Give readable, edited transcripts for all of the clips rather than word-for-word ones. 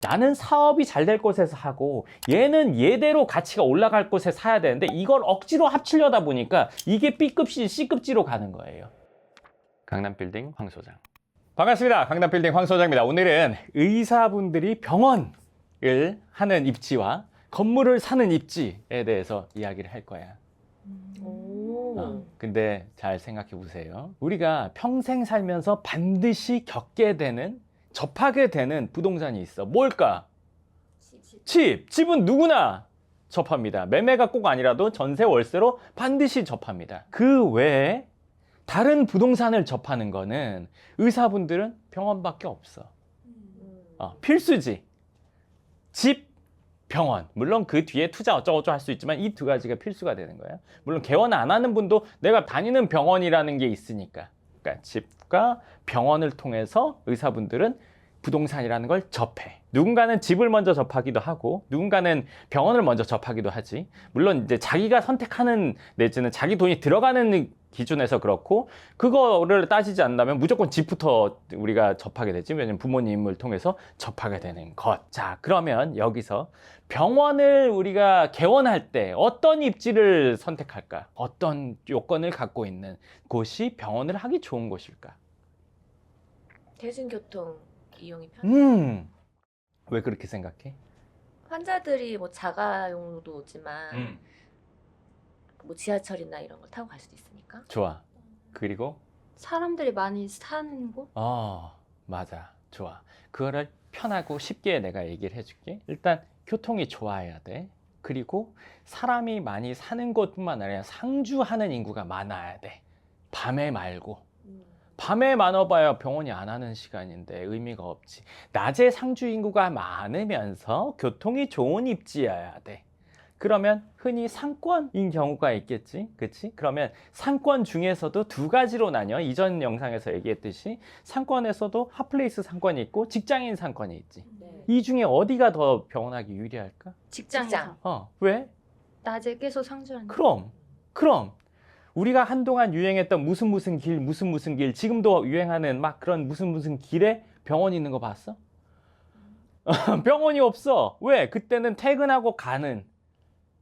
나는 사업이 잘 될 곳에서 하고 얘는 얘대로 가치가 올라갈 곳에 사야 되는데 이걸 억지로 합치려다 보니까 이게 B급지 C급지로 가는 거예요. 강남빌딩 황 소장. 반갑습니다. 강남빌딩 황 소장입니다. 오늘은 의사분들이 병원을 하는 입지와 건물을 사는 입지에 대해서 이야기를 할 거야. 근데 잘 생각해 보세요. 우리가 평생 살면서 반드시 겪게 되는, 접하게 되는 부동산이 있어. 뭘까? 집. 집은 누구나 접합니다. 매매가 꼭 아니라도 전세, 월세로 반드시 접합니다. 그 외에 다른 부동산을 접하는 거는 의사분들은 병원밖에 없어. 필수지. 집, 병원. 물론 그 뒤에 투자 어쩌고저쩌고 할 수 있지만 이 두 가지가 필수가 되는 거예요. 물론 개원 안 하는 분도 내가 다니는 병원이라는 게 있으니까. 그러니까 집과 병원을 통해서 의사분들은 부동산이라는 걸 접해. 누군가는 집을 먼저 접하기도 하고 누군가는 병원을 먼저 접하기도 하지. 물론 이제 자기가 선택하는 내지는 자기 돈이 들어가는 기준에서 그렇고 그거를 따지지 않는다면 무조건 집부터 우리가 접하게 되지. 왜냐면 부모님을 통해서 접하게 되는 것. 자, 그러면 여기서 병원을 우리가 개원할 때 어떤 입지를 선택할까? 어떤 요건을 갖고 있는 곳이 병원을 하기 좋은 곳일까? 대중교통 이용이 편해요. 왜 그렇게 생각해? 환자들이 뭐 자가용도 오지만 뭐 지하철이나 이런 걸 타고 갈 수도 있으니까. 좋아. 그리고 사람들이 많이 사는 곳? 맞아. 좋아. 그거를 편하고 쉽게 내가 얘기를 해줄게. 일단 교통이 좋아야 돼. 그리고 사람이 많이 사는 곳뿐만 아니라 상주하는 인구가 많아야 돼. 밤에 말고. 밤에 많아봐야 병원이 안 하는 시간인데 의미가 없지. 낮에 상주 인구가 많으면서 교통이 좋은 입지여야 돼. 그러면 흔히 상권인 경우가 있겠지, 그치? 그러면 상권 중에서도 두 가지로 나뉘어. 이전 영상에서 얘기했듯이 상권에서도 핫플레이스 상권이 있고 직장인 상권이 있지. 네. 이 중에 어디가 더 병원하기 유리할까? 직장. 왜? 낮에 계속 상주하는. 그럼 우리가 한동안 유행했던 무슨 길, 지금도 유행하는 막 그런 무슨 길에 병원이 있는 거 봤어? 병원이 없어. 왜? 그때는 퇴근하고 가는,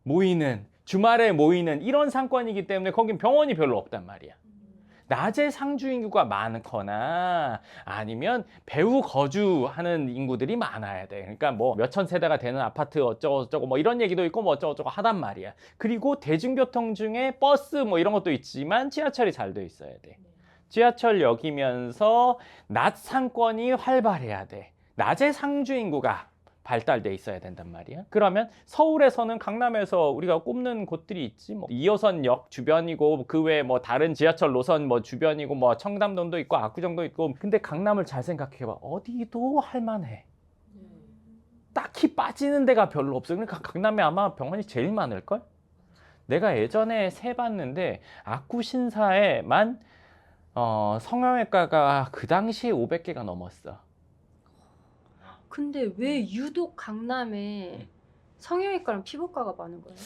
모이는, 주말에 모이는 이런 상권이기 때문에 거긴 병원이 별로 없단 말이야. 낮에 상주 인구가 많거나 아니면 배후 거주하는 인구들이 많아야 돼. 그러니까 뭐 몇천 세대가 되는 아파트 어쩌고저쩌고 뭐 이런 얘기도 있고 뭐 어쩌고저쩌고 하단 말이야. 그리고 대중교통 중에 버스 뭐 이런 것도 있지만 지하철이 잘 돼 있어야 돼. 지하철역이면서 낮 상권이 활발해야 돼. 낮에 상주 인구가 발달돼 있어야 된단 말이야. 그러면 서울에서는 강남에서 우리가 꼽는 곳들이 있지. 뭐 2호선역 주변이고 그 외에 뭐 다른 지하철 노선 뭐 주변이고 뭐 청담동도 있고 압구정도 있고. 근데 강남을 잘 생각해봐. 어디도 할만해. 딱히 빠지는 데가 별로 없어. 그러니까 강남에 아마 병원이 제일 많을걸? 내가 예전에 세봤는데 압구 신사에만 성형외과가 그 당시에 500개가 넘었어. 근데 왜 유독 강남에 성형외과랑 피부과가 많은 거예요?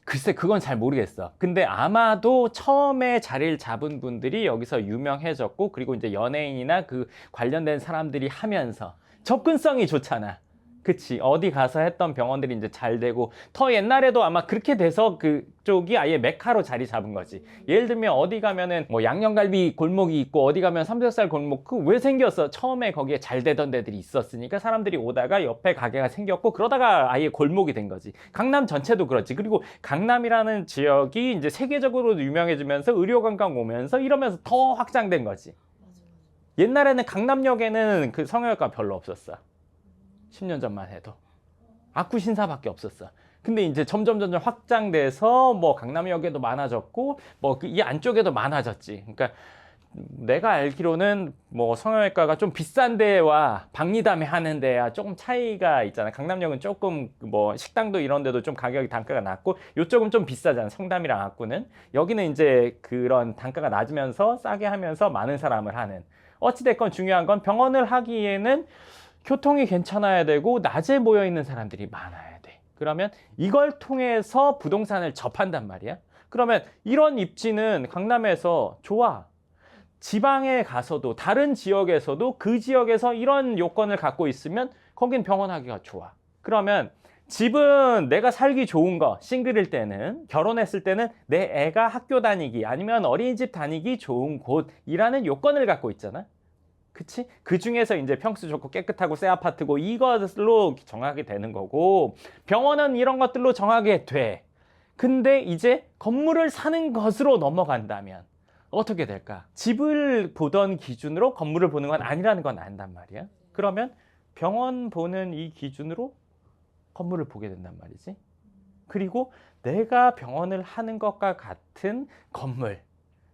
글쎄 그건 잘 모르겠어. 근데 아마도 처음에 자리를 잡은 분들이 여기서 유명해졌고 그리고 이제 연예인이나 그 관련된 사람들이 하면서 접근성이 좋잖아. 그치. 어디 가서 했던 병원들이 이제 잘 되고 더 옛날에도 아마 그렇게 돼서 그쪽이 아예 메카로 자리 잡은 거지. 예를 들면 어디 가면은 뭐 양념갈비 골목이 있고 어디 가면 삼겹살 골목. 그 왜 생겼어? 처음에 거기에 잘 되던 데들이 있었으니까 사람들이 오다가 옆에 가게가 생겼고 그러다가 아예 골목이 된 거지. 강남 전체도 그렇지. 그리고 강남이라는 지역이 이제 세계적으로 유명해지면서 의료관광 오면서 이러면서 더 확장된 거지. 옛날에는 강남역에는 그 성형외과 별로 없었어. 10년 전만 해도 압구 신사밖에 없었어. 근데 이제 점점 확장돼서 뭐 강남역에도 많아졌고 뭐 이 안쪽에도 많아졌지. 그러니까 내가 알기로는 뭐 성형외과가 좀 비싼 데와 박리담에 하는 데야 조금 차이가 있잖아. 강남역은 조금 뭐 식당도 이런 데도 좀 가격이 단가가 낮고 이쪽은 좀 비싸잖아. 성담이랑 압구는. 여기는 이제 그런 단가가 낮으면서 싸게 하면서 많은 사람을 하는. 어찌됐건 중요한 건 병원을 하기에는 교통이 괜찮아야 되고 낮에 모여있는 사람들이 많아야 돼. 그러면 이걸 통해서 부동산을 접한단 말이야. 그러면 이런 입지는 강남에서 좋아. 지방에 가서도 다른 지역에서도 그 지역에서 이런 요건을 갖고 있으면 거긴 병원하기가 좋아. 그러면 집은 내가 살기 좋은 거, 싱글일 때는, 결혼했을 때는 내 애가 학교 다니기 아니면 어린이집 다니기 좋은 곳이라는 요건을 갖고 있잖아. 그치? 그 중에서 이제 평수 좋고 깨끗하고 새 아파트고 이것으로 정하게 되는 거고, 병원은 이런 것들로 정하게 돼. 근데 이제 건물을 사는 것으로 넘어간다면 어떻게 될까? 집을 보던 기준으로 건물을 보는 건 아니라는 건 안단 말이야. 그러면 병원 보는 이 기준으로 건물을 보게 된단 말이지. 그리고 내가 병원을 하는 것과 같은 건물,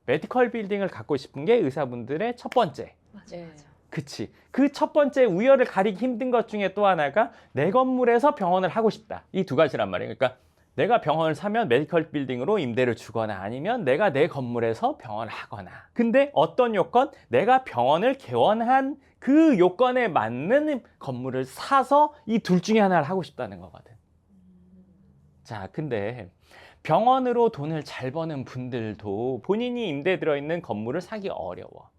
메디컬 빌딩을 갖고 싶은 게 의사분들의 첫 번째. 네. 그치. 그 첫 번째 우열을 가리기 힘든 것 중에 또 하나가 내 건물에서 병원을 하고 싶다. 이 두 가지란 말이에요. 그러니까 내가 병원을 사면 메디컬 빌딩으로 임대를 주거나 아니면 내가 내 건물에서 병원을 하거나. 근데 어떤 요건? 내가 병원을 개원한 그 요건에 맞는 건물을 사서 이 둘 중에 하나를 하고 싶다는 거거든. 자, 근데 병원으로 돈을 잘 버는 분들도 본인이 임대 들어있는 건물을 사기 어려워.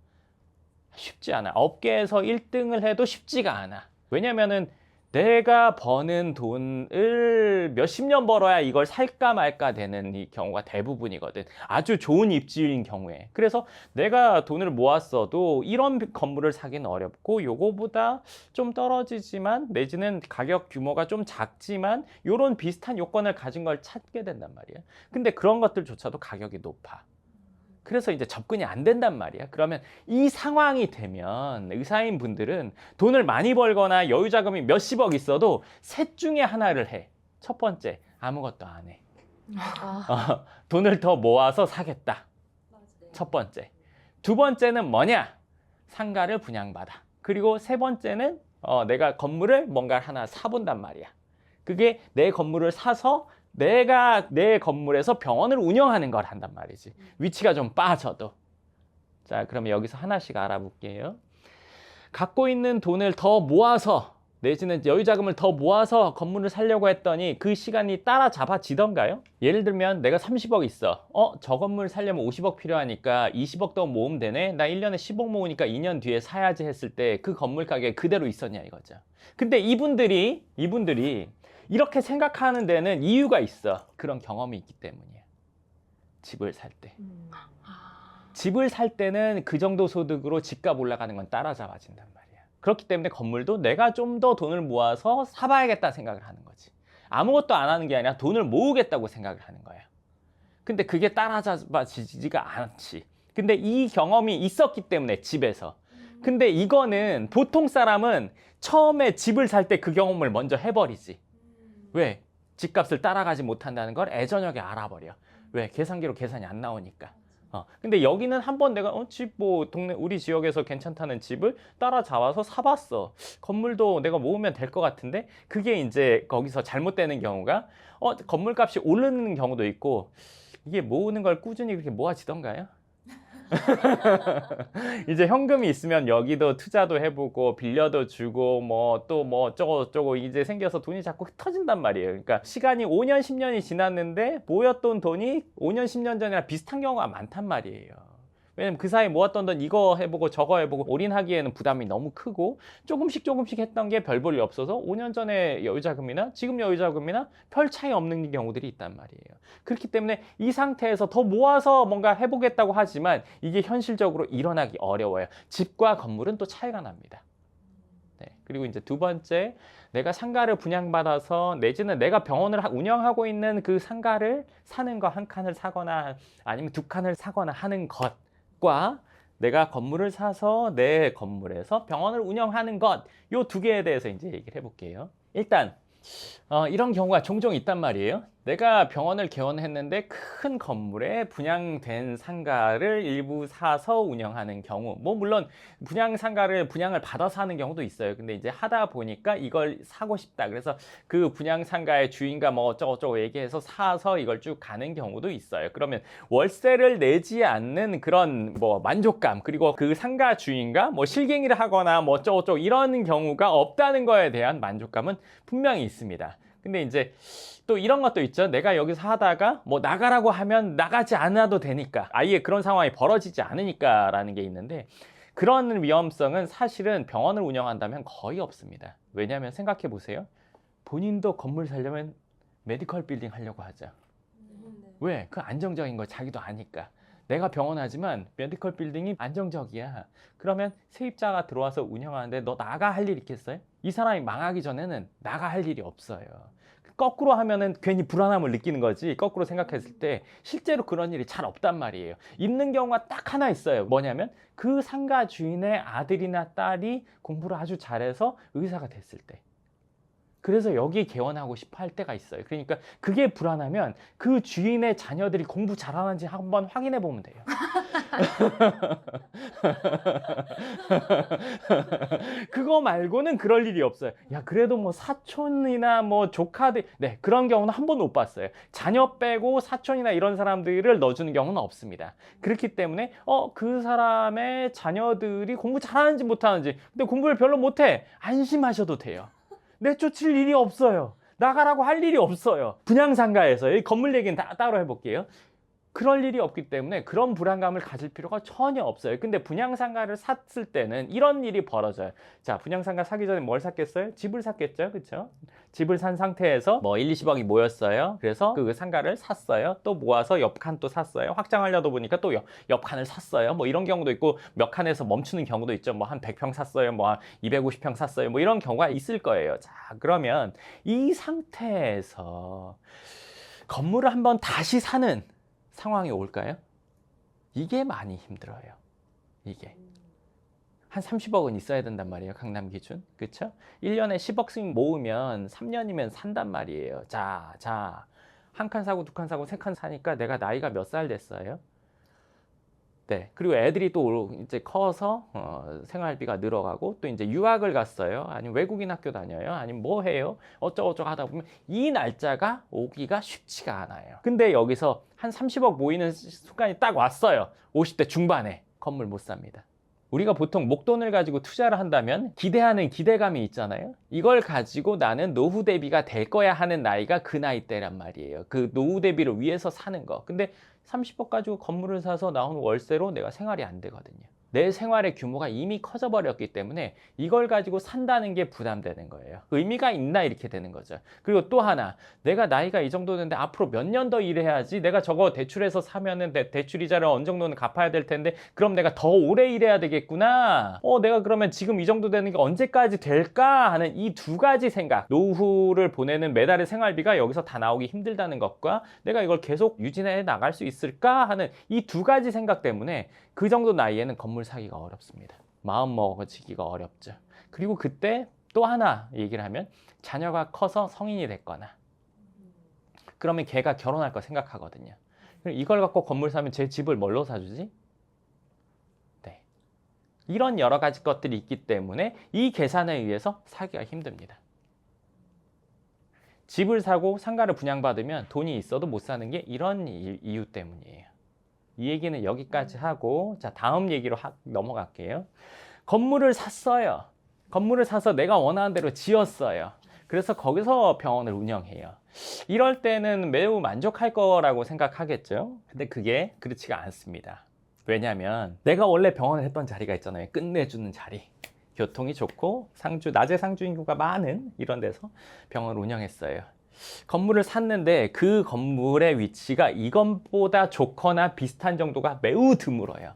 쉽지 않아. 업계에서 1등을 해도 쉽지가 않아. 왜냐면은 내가 버는 돈을 몇십 년 벌어야 이걸 살까 말까 되는 이 경우가 대부분이거든. 아주 좋은 입지인 경우에. 그래서 내가 돈을 모았어도 이런 건물을 사기는 어렵고 요거보다 좀 떨어지지만 내지는 가격 규모가 좀 작지만 요런 비슷한 요건을 가진 걸 찾게 된단 말이야. 근데 그런 것들조차도 가격이 높아. 그래서 이제 접근이 안 된단 말이야. 그러면 이 상황이 되면 의사인 분들은 돈을 많이 벌거나 여유 자금이 몇십억 있어도 셋 중에 하나를 해. 첫 번째, 아무것도 안 해. 돈을 더 모아서 사겠다. 첫 번째. 두 번째는 뭐냐? 상가를 분양받아. 그리고 세 번째는 내가 건물을 뭔가 하나 사본단 말이야. 그게 내 건물을 사서 내가 내 건물에서 병원을 운영하는 걸 한단 말이지. 위치가 좀 빠져도. 자, 그러면 여기서 하나씩 알아볼게요. 갖고 있는 돈을 더 모아서 내지는 여유자금을 더 모아서 건물을 사려고 했더니 그 시간이 따라잡아지던가요? 예를 들면 내가 30억 있어. 저 건물 사려면 50억 필요하니까 20억 더 모으면 되네. 나 1년에 10억 모으니까 2년 뒤에 사야지 했을 때 그 건물 가격이 그대로 있었냐 이거죠. 근데 이분들이 이렇게 생각하는 데는 이유가 있어. 그런 경험이 있기 때문이야. 집을 살 때. 집을 살 때는 그 정도 소득으로 집값 올라가는 건 따라잡아진단 말이야. 그렇기 때문에 건물도 내가 좀 더 돈을 모아서 사봐야겠다 생각을 하는 거지. 아무것도 안 하는 게 아니라 돈을 모으겠다고 생각을 하는 거야. 근데 그게 따라잡아지지가 않지. 근데 이 경험이 있었기 때문에 집에서. 근데 이거는 보통 사람은 처음에 집을 살 때 그 경험을 먼저 해버리지. 왜? 집값을 따라가지 못한다는 걸 애저녁에 알아버려. 왜? 계산기로 계산이 안 나오니까. 근데 여기는 한번 내가 집 뭐 동네 우리 지역에서 괜찮다는 집을 따라잡아서 사봤어. 건물도 내가 모으면 될 것 같은데 그게 이제 거기서 잘못되는 경우가 건물값이 오르는 경우도 있고 이게 모으는 걸 꾸준히 그렇게 모아지던가요? 이제 현금이 있으면 여기도 투자도 해보고 빌려도 주고 뭐 또 뭐 어쩌고 이제 생겨서 돈이 자꾸 흩어진단 말이에요. 그러니까 시간이 5년 10년이 지났는데 모였던 돈이 5년 10년 전이랑 비슷한 경우가 많단 말이에요. 왜냐면 그 사이에 모았던 돈 이거 해보고 저거 해보고 올인하기에는 부담이 너무 크고 조금씩 했던 게 별 볼일 없어서 5년 전에 여유자금이나 지금 여유자금이나 별 차이 없는 경우들이 있단 말이에요. 그렇기 때문에 이 상태에서 더 모아서 뭔가 해보겠다고 하지만 이게 현실적으로 일어나기 어려워요. 집과 건물은 또 차이가 납니다. 네. 그리고 이제 두 번째, 내가 상가를 분양받아서 내지는 내가 병원을 운영하고 있는 그 상가를 사는 거 한 칸을 사거나 아니면 두 칸을 사거나 하는 것과 내가 건물을 사서 내 건물에서 병원을 운영하는 것, 요 두 개에 대해서 이제 얘기를 해볼게요. 일단 이런 경우가 종종 있단 말이에요. 내가 병원을 개원했는데 큰 건물에 분양된 상가를 일부 사서 운영하는 경우, 뭐 물론 분양을 받아서 하는 경우도 있어요. 근데 이제 하다 보니까 이걸 사고 싶다. 그래서 그 분양 상가의 주인과 뭐 어쩌고저쩌고 얘기해서 사서 이걸 쭉 가는 경우도 있어요. 그러면 월세를 내지 않는 그런 뭐 만족감, 그리고 그 상가 주인과 뭐 실갱이를 하거나 뭐 어쩌고저쩌고 이런 경우가 없다는 거에 대한 만족감은 분명히 있습니다. 근데 이제 또 이런 것도 있죠. 내가 여기서 하다가 뭐 나가라고 하면 나가지 않아도 되니까, 아예 그런 상황이 벌어지지 않으니까 라는 게 있는데, 그런 위험성은 사실은 병원을 운영한다면 거의 없습니다. 왜냐하면 생각해 보세요. 본인도 건물 살려면 메디컬 빌딩 하려고 하죠. 왜? 그 안정적인 거 자기도 아니까. 내가 병원 하지만 메디컬 빌딩이 안정적이야. 그러면 세입자가 들어와서 운영하는데 너 나가 할 일 있겠어요? 이 사람이 망하기 전에는 나가 할 일이 없어요. 거꾸로 하면은 괜히 불안함을 느끼는 거지. 거꾸로 생각했을 때 실제로 그런 일이 잘 없단 말이에요. 있는 경우가 딱 하나 있어요. 뭐냐면 그 상가 주인의 아들이나 딸이 공부를 아주 잘해서 의사가 됐을 때. 그래서 여기에 개원하고 싶어 할 때가 있어요. 그러니까 그게 불안하면 그 주인의 자녀들이 공부 잘하는지 한번 확인해 보면 돼요. 그거 말고는 그럴 일이 없어요. 야, 그래도 뭐 사촌이나 뭐 조카들, 네, 그런 경우는 한 번도 못 봤어요. 자녀 빼고 사촌이나 이런 사람들을 넣어주는 경우는 없습니다. 그렇기 때문에 그 사람의 자녀들이 공부 잘하는지 못하는지, 근데 공부를 별로 못해, 안심하셔도 돼요. 내쫓을 일이 없어요. 나가라고 할 일이 없어요. 분양상가에서, 이 건물 얘기는 따로 해볼게요. 그럴 일이 없기 때문에 그런 불안감을 가질 필요가 전혀 없어요. 근데 분양상가를 샀을 때는 이런 일이 벌어져요. 자, 분양상가 사기 전에 뭘 샀겠어요? 집을 샀겠죠, 그렇죠? 집을 산 상태에서 뭐 1, 20억이 모였어요. 그래서 그 상가를 샀어요. 또 모아서 옆 칸 또 샀어요. 확장하려다 보니까 또 옆 칸을 샀어요. 뭐 이런 경우도 있고, 몇 칸에서 멈추는 경우도 있죠. 뭐 한 100평 샀어요. 뭐 한 250평 샀어요. 뭐 이런 경우가 있을 거예요. 자, 그러면 이 상태에서 건물을 한번 다시 사는 상황이 올까요? 이게 많이 힘들어요. 이게 한 30억은 있어야 된단 말이에요. 강남 기준. 그렇죠? 1년에 10억씩 모으면 3년이면 산단 말이에요. 자, 한 칸 사고 두 칸 사고 세 칸 사니까 내가 나이가 몇 살 됐어요? 네. 그리고 애들이 또 이제 커서 생활비가 늘어가고, 또 이제 유학을 갔어요. 아니면 외국인 학교 다녀요. 아니면 뭐 해요. 어쩌고저쩌고 하다 보면 이 날짜가 오기가 쉽지가 않아요. 근데 여기서 한 30억 모이는 순간이 딱 왔어요. 50대 중반에. 건물 못 삽니다. 우리가 보통 목돈을 가지고 투자를 한다면 기대하는 기대감이 있잖아요. 이걸 가지고 나는 노후 대비가 될 거야 하는 나이가 그 나이대란 말이에요. 그 노후 대비를 위해서 사는 거. 근데 30억 가지고 건물을 사서 나온 월세로 내가 생활이 안 되거든요. 내 생활의 규모가 이미 커져 버렸기 때문에 이걸 가지고 산다는 게 부담되는 거예요. 의미가 있나 이렇게 되는 거죠. 그리고 또 하나, 내가 나이가 이 정도 되는데 앞으로 몇 년 더 일해야지, 내가 저거 대출해서 사면은 대출 이자를 어느 정도는 갚아야 될 텐데 그럼 내가 더 오래 일해야 되겠구나. 내가 그러면 지금 이 정도 되는 게 언제까지 될까 하는 이 두 가지 생각, 노후를 보내는 매달의 생활비가 여기서 다 나오기 힘들다는 것과 내가 이걸 계속 유지해 나갈 수 있을까 하는 이 두 가지 생각 때문에 그 정도 나이에는 건물 사기가 어렵습니다. 마음 먹어지기가 어렵죠. 그리고 그때 또 하나 얘기를 하면, 자녀가 커서 성인이 됐거나 그러면 걔가 결혼할 거 생각하거든요. 이걸 갖고 건물 사면 제 집을 뭘로 사주지? 네. 이런 여러 가지 것들이 있기 때문에 이 계산에 의해서 사기가 힘듭니다. 집을 사고 상가를 분양받으면 돈이 있어도 못 사는 게 이런 이유 때문이에요. 이 얘기는 여기까지 하고, 자, 다음 얘기로 넘어갈게요. 건물을 샀어요. 건물을 사서 내가 원하는 대로 지었어요. 그래서 거기서 병원을 운영해요. 이럴 때는 매우 만족할 거라고 생각하겠죠. 근데 그게 그렇지가 않습니다. 왜냐하면 내가 원래 병원을 했던 자리가 있잖아요. 끝내주는 자리. 교통이 좋고 낮에 상주 인구가 많은 이런 데서 병원을 운영했어요. 건물을 샀는데 그 건물의 위치가 이것보다 좋거나 비슷한 정도가 매우 드물어요.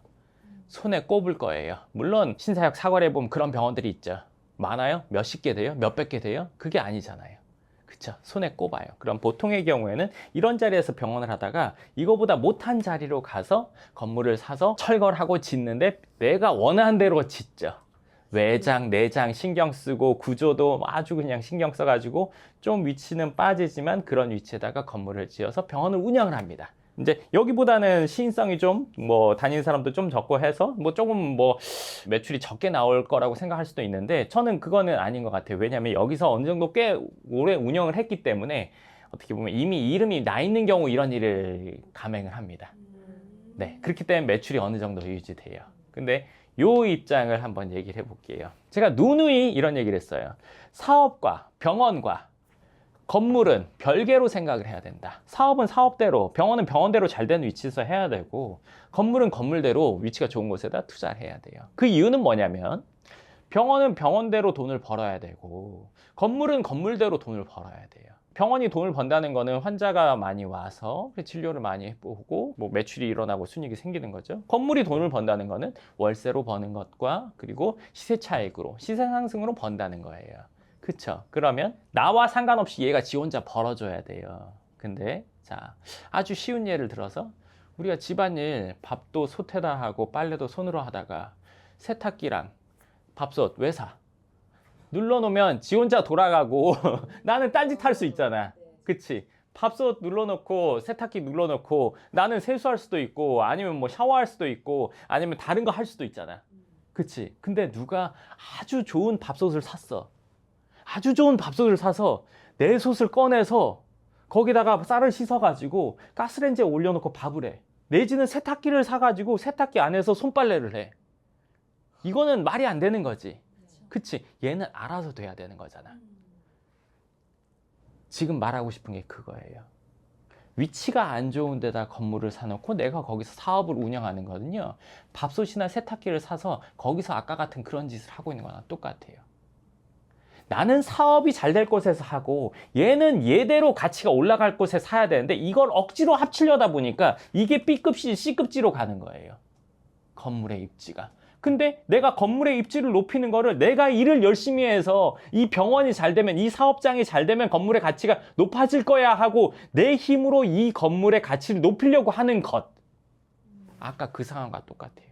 손에 꼽을 거예요. 물론 신사역 사거리에 보면 그런 병원들이 있죠. 많아요? 몇십 개 돼요? 몇백 개 돼요? 그게 아니잖아요. 그쵸? 손에 꼽아요. 그럼 보통의 경우에는 이런 자리에서 병원을 하다가 이거보다 못한 자리로 가서 건물을 사서 철거를 하고 짓는데 내가 원하는 대로 짓죠. 외장, 내장 신경 쓰고 구조도 아주 그냥 신경 써가지고 좀 위치는 빠지지만 그런 위치에다가 건물을 지어서 병원을 운영을 합니다. 이제 여기보다는 시인성이 좀 다니는 사람도 좀 적고 해서 조금 매출이 적게 나올 거라고 생각할 수도 있는데, 저는 그거는 아닌 것 같아요. 왜냐하면 여기서 어느 정도 꽤 오래 운영을 했기 때문에 어떻게 보면 이미 이름이 나 있는 경우 이런 일을 감행을 합니다. 네, 그렇기 때문에 매출이 어느 정도 유지돼요. 근데 요 입장을 한번 얘기를 해볼게요. 제가 누누이 이런 얘기를 했어요. 사업과 병원과 건물은 별개로 생각을 해야 된다. 사업은 사업대로, 병원은 병원대로 잘 되는 위치에서 해야 되고, 건물은 건물대로 위치가 좋은 곳에다 투자를 해야 돼요. 그 이유는 뭐냐면 병원은 병원대로 돈을 벌어야 되고, 건물은 건물대로 돈을 벌어야 돼요. 병원이 돈을 번다는 거는 환자가 많이 와서 진료를 많이 해보고 뭐 매출이 일어나고 순이익이 생기는 거죠. 건물이 돈을 번다는 거는 월세로 버는 것과 그리고 시세 차익으로, 시세 상승으로 번다는 거예요. 그쵸? 그러면 나와 상관없이 얘가 지 혼자 벌어줘야 돼요. 근데 자, 아주 쉬운 예를 들어서 우리가 집안일 밥도 솥에다 하고 빨래도 손으로 하다가 세탁기랑 밥솥 왜 사? 눌러놓으면 지 혼자 돌아가고 나는 딴짓 할 수 있잖아. 그치? 밥솥 눌러놓고 세탁기 눌러놓고 나는 세수할 수도 있고 아니면 뭐 샤워할 수도 있고 아니면 다른 거 할 수도 있잖아. 그치? 근데 누가 아주 좋은 밥솥을 샀어. 아주 좋은 밥솥을 사서 내 솥을 꺼내서 거기다가 쌀을 씻어가지고 가스레인지에 올려놓고 밥을 해. 내지는 세탁기를 사가지고 세탁기 안에서 손빨래를 해. 이거는 말이 안 되는 거지. 그치? 얘는 알아서 돼야 되는 거잖아. 지금 말하고 싶은 게 그거예요. 위치가 안 좋은 데다 건물을 사놓고 내가 거기서 사업을 운영하는 거는요, 밥솥이나 세탁기를 사서 거기서 아까 같은 그런 짓을 하고 있는 거랑 똑같아요. 나는 사업이 잘 될 곳에서 하고 얘는 얘대로 가치가 올라갈 곳에 사야 되는데 이걸 억지로 합치려다 보니까 이게 B급지 C급지로 가는 거예요. 건물의 입지가. 근데 내가 건물의 입지를 높이는 거를 내가 일을 열심히 해서 이 병원이 잘 되면, 이 사업장이 잘 되면 건물의 가치가 높아질 거야 하고 내 힘으로 이 건물의 가치를 높이려고 하는 것. 아까 그 상황과 똑같아요.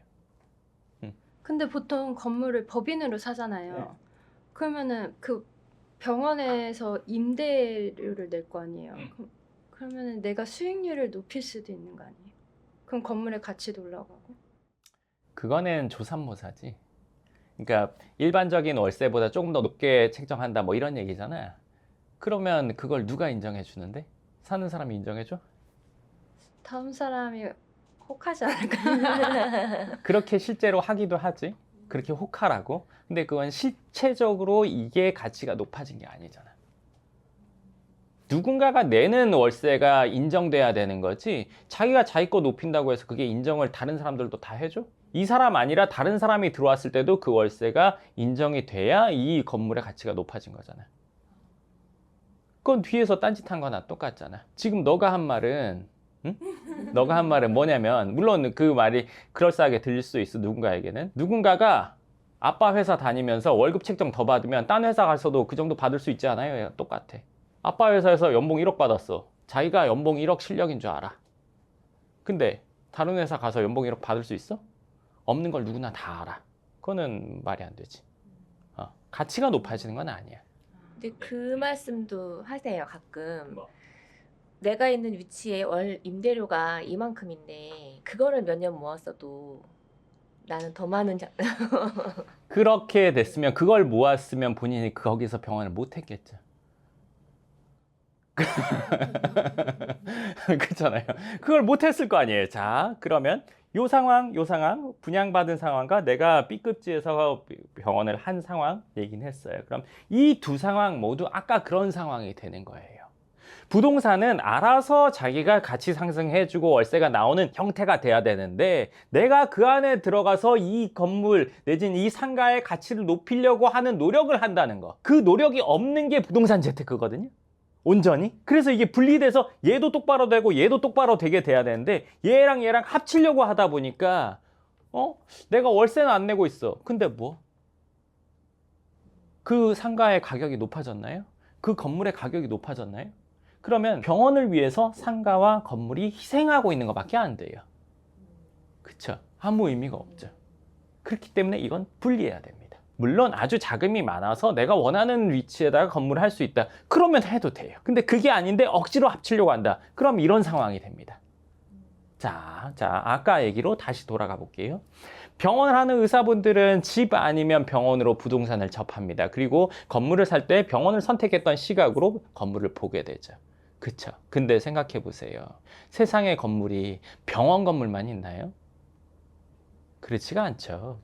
근데 보통 건물을 법인으로 사잖아요. 네. 그러면은 그 병원에서 임대료를 낼 거 아니에요. 그러면은 내가 수익률을 높일 수도 있는 거 아니에요? 그럼 건물의 가치도 올라가고. 그거는 조삼모사지. 그러니까 일반적인 월세보다 조금 더 높게 책정한다 뭐 이런 얘기잖아. 그러면 그걸 누가 인정해 주는데? 사는 사람이 인정해 줘? 다음 사람이 혹하지 않을까? 그렇게 실제로 하기도 하지. 그렇게 혹하라고. 근데 그건 실체적으로 이게 가치가 높아진 게 아니잖아. 누군가가 내는 월세가 인정돼야 되는 거지, 자기가 자기 거 높인다고 해서 그게 인정을 다른 사람들도 다 해줘? 이 사람 아니라 다른 사람이 들어왔을 때도 그 월세가 인정이 돼야 이 건물의 가치가 높아진 거잖아. 그건 뒤에서 딴짓한 거나 똑같잖아. 지금 너가 한 말은, 응? 너가 한 말은 뭐냐면, 물론 그 말이 그럴싸하게 들릴 수 있어, 누군가에게는. 누군가가 아빠 회사 다니면서 월급 책정 더 받으면 딴 회사 가서도 그 정도 받을 수 있지 않아요? 똑같아. 아빠 회사에서 연봉 1억 받았어. 자기가 연봉 1억 실력인 줄 알아. 근데 다른 회사 가서 연봉 1억 받을 수 있어? 없는 걸 누구나 다 알아. 그거는 말이 안 되지. 가치가 높아지는 건 아니야. 근데 그 말씀도 하세요, 가끔. 뭐? 내가 있는 위치에 월 임대료가 이만큼인데 그거를 몇 년 모았어도 나는 더 많은 그렇게 됐으면, 그걸 모았으면 본인이 거기서 병원을 못 했겠죠. 그렇잖아요. 그걸 못 했을 거 아니에요. 자, 그러면 요 상황, 분양받은 상황과 내가 B급지에서 병원을 한 상황 얘기는 했어요. 그럼 이 두 상황 모두 아까 그런 상황이 되는 거예요. 부동산은 알아서 자기가 가치 상승해주고 월세가 나오는 형태가 돼야 되는데, 내가 그 안에 들어가서 이 건물 내지는 이 상가의 가치를 높이려고 하는 노력을 한다는 거, 그 노력이 없는 게 부동산 재테크거든요, 온전히. 그래서 이게 분리돼서 얘도 똑바로 되고 얘도 똑바로 되게 돼야 되는데, 얘랑 합치려고 하다 보니까 내가 월세는 안 내고 있어. 근데 뭐? 그 상가의 가격이 높아졌나요? 그 건물의 가격이 높아졌나요? 그러면 병원을 위해서 상가와 건물이 희생하고 있는 것밖에 안 돼요. 그쵸? 아무 의미가 없죠. 그렇기 때문에 이건 분리해야 됩니다. 물론 아주 자금이 많아서 내가 원하는 위치에다가 건물을 할 수 있다, 그러면 해도 돼요. 근데 그게 아닌데 억지로 합치려고 한다, 그럼 이런 상황이 됩니다. 자, 아까 얘기로 다시 돌아가 볼게요. 병원을 하는 의사분들은 집 아니면 병원으로 부동산을 접합니다. 그리고 건물을 살 때 병원을 선택했던 시각으로 건물을 보게 되죠. 그쵸? 근데 생각해 보세요. 세상에 건물이 병원 건물만 있나요? 그렇지가 않죠.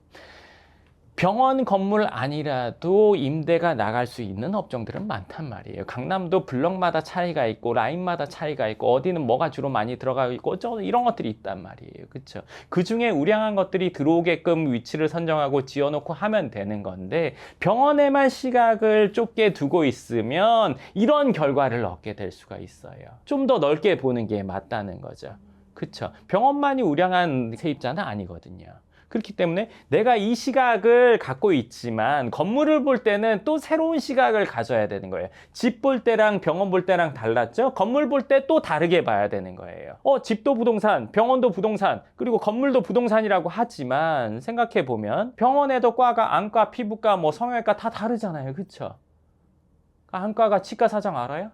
병원 건물 아니라도 임대가 나갈 수 있는 업종들은 많단 말이에요. 강남도 블럭마다 차이가 있고 라인마다 차이가 있고 어디는 뭐가 주로 많이 들어가고 있고 이런 것들이 있단 말이에요. 그렇죠? 그중에 우량한 것들이 들어오게끔 위치를 선정하고 지어놓고 하면 되는 건데 병원에만 시각을 좁게 두고 있으면 이런 결과를 얻게 될 수가 있어요. 좀 더 넓게 보는 게 맞다는 거죠. 그렇죠? 병원만이 우량한 세입자는 아니거든요. 그렇기 때문에 내가 이 시각을 갖고 있지만 건물을 볼 때는 또 새로운 시각을 가져야 되는 거예요. 집 볼 때랑 병원 볼 때랑 달랐죠? 건물 볼 때 또 다르게 봐야 되는 거예요. 집도 부동산, 병원도 부동산, 그리고 건물도 부동산이라고 하지만 생각해 보면 병원에도 과가 안과, 피부과, 뭐 성형외과 다 다르잖아요. 그렇죠? 안과가 치과 사장 알아요?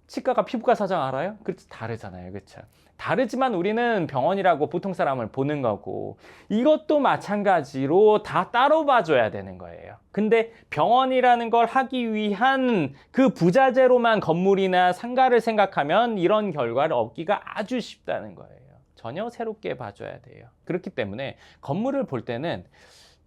치과가 피부과 사장 알아요? 그렇지, 다르잖아요. 그렇죠? 다르지만 우리는 병원이라고 보통 사람을 보는 거고 이것도 마찬가지로 다 따로 봐줘야 되는 거예요. 근데 병원이라는 걸 하기 위한 그 부자재로만 건물이나 상가를 생각하면 이런 결과를 얻기가 아주 쉽다는 거예요. 전혀 새롭게 봐줘야 돼요. 그렇기 때문에 건물을 볼 때는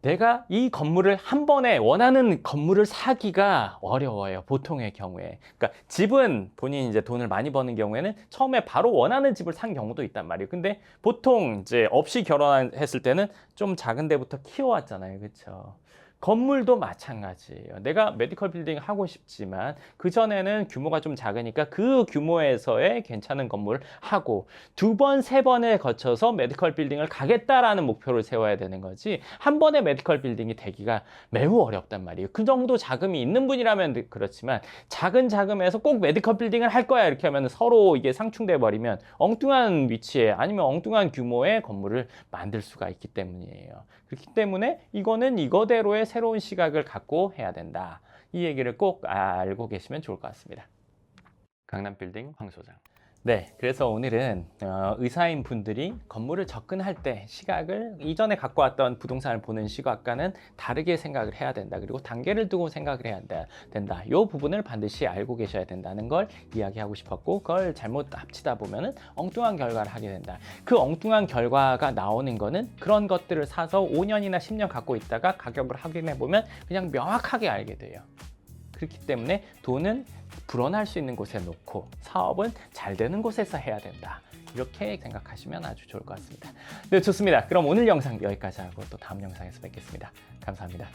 내가 이 건물을 한 번에 원하는 건물을 사기가 어려워요. 보통의 경우에. 그러니까 집은 본인이 이제 돈을 많이 버는 경우에는 처음에 바로 원하는 집을 산 경우도 있단 말이에요. 근데 보통 이제 없이 결혼했을 때는 좀 작은 데부터 키워왔잖아요. 그렇죠? 건물도 마찬가지예요. 내가 메디컬 빌딩 하고 싶지만 그전에는 규모가 좀 작으니까 그 규모에서의 괜찮은 건물을 하고 두 번, 세 번에 거쳐서 메디컬 빌딩을 가겠다라는 목표를 세워야 되는 거지 한 번에 메디컬 빌딩이 되기가 매우 어렵단 말이에요. 그 정도 자금이 있는 분이라면 그렇지만 작은 자금에서 꼭 메디컬 빌딩을 할 거야 이렇게 하면 서로 이게 상충돼 버리면 엉뚱한 위치에 아니면 엉뚱한 규모의 건물을 만들 수가 있기 때문이에요. 그렇기 때문에 이거는 이거대로의 새로운 시각을 갖고 해야 된다. 이 얘기를 꼭 알고 계시면 좋을 것 같습니다. 강남빌딩 황 소장. 네, 그래서 오늘은 의사인 분들이 건물을 접근할 때 시각을 이전에 갖고 왔던 부동산을 보는 시각과는 다르게 생각을 해야 된다. 그리고 단계를 두고 생각을 해야 된다. 이 부분을 반드시 알고 계셔야 된다는 걸 이야기하고 싶었고 그걸 잘못 합치다 보면은 엉뚱한 결과를 하게 된다. 그 엉뚱한 결과가 나오는 거는 그런 것들을 사서 5년이나 10년 갖고 있다가 가격을 확인해 보면 그냥 명확하게 알게 돼요. 그렇기 때문에 돈은 불어날 수 있는 곳에 놓고 사업은 잘 되는 곳에서 해야 된다. 이렇게 생각하시면 아주 좋을 것 같습니다. 네, 좋습니다. 그럼 오늘 영상 여기까지 하고 또 다음 영상에서 뵙겠습니다. 감사합니다.